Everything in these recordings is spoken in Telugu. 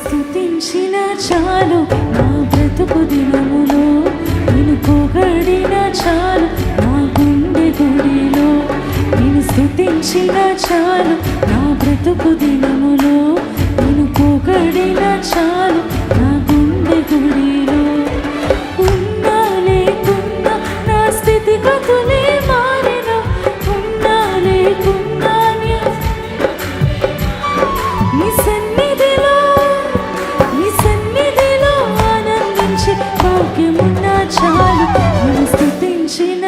స్తుతించిన చాలు నా బ్రతుకు దినములో, నిన్ను పొగడిన చాలు నా గుండె గుడిలో. నిన్ను స్తుతించిన చాలు నా బ్రతుకు దినములో, నిన్ను పొగడిన చాలు నా గుండె గుడిలో. ఉన్నా లేకున్నా నా స్థితిగతులే మారెను, ఉన్నా లేకున్నా నీ సన్నిధిలో ఆనందించి భాగ్యమున్నా చాలు. నిన్ను స్తుతించిన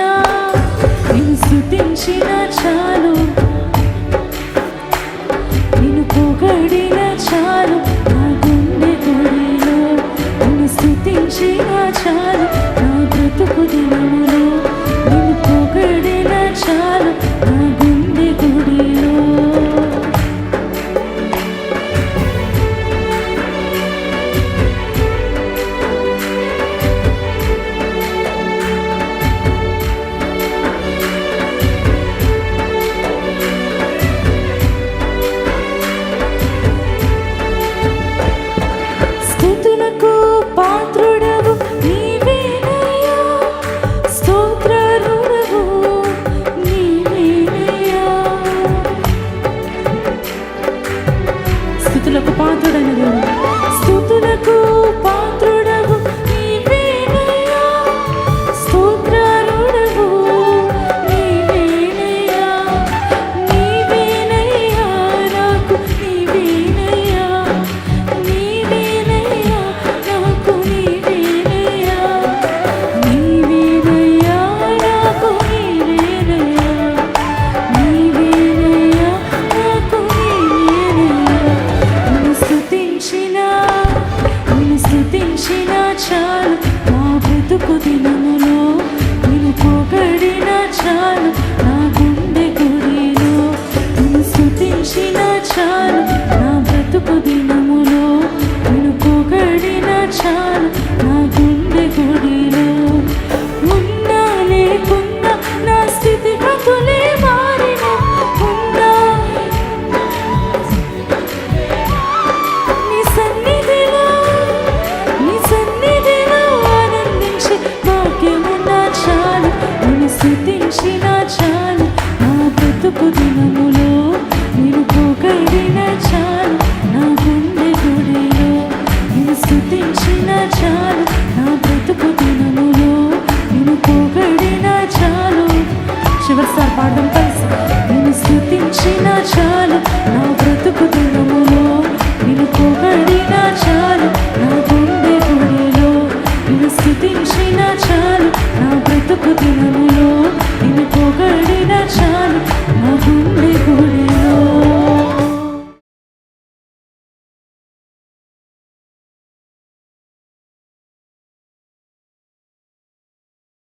చాలు, నిన్ను పొగడిన చాలు నా గుండె గుడిలో. నిన్ను స్తుతించిన చాలు నా బ్రతుకు దినములో, నిన్ను పొగడిన చాలు నా గుండె గుడిలో. స్తుతులకు పాత్రుడవు నీవేనయ్యా, స్తోత్రార్హుడవు నీవేనయ్యా. స్తుతులకు పాత్రుడైన దేవుడు, స్తుతులకు పాత్రుడవు నీవేనయ్యా, స్తోత్రార్హుడవు నీవేనయ్యా. నీవేనయ్యా నాకు, నీవేనయ్యా, నీవేనయ్యా నాకు, నీవేనయ్యా, నీవేనయ్యా నాకు, నీవేనయ్యా, నీవేనయ్యా నాకు, నీవేనయ్యా. నిన్ను స్తుతించిన చాలు నా బ్రతుకు దినములో, నిన్ను పొగడిన చాలు నా గుండె గుడిలో. నిన్ను స్తుతించిన చాలు నా బ్రతుకు దినములో, నిన్ను పొగడిన చాలు నా గుండె గుడిలో. ఉన్నా లేకున్నా నా స్థితిగతులే మారెను, ఉన్నా నీ సన్నిధిలో ఆనందించి భాగ్యమున్నా చాలు. నిన్ను స్తుతించిన చాలు నా బ్రతుకు దినములో, నిన్ను పొగడిన చాలు నా గుండె గుడిలో. నిన్ను స్తుతించిన చాలు నా బ్రతుకు దినములో, నిన్ను పొగడిన చాలు. చివరిసారి పాడడం కలిసి. నిన్ను స్తుతించిన చాలు నా బ్రతుకు దినములో, నిన్ను పొగడిన చాలు నా గుండె గుడిలో. నిన్ను స్తుతించిన చాలు నా బ్రతుకు దినములో.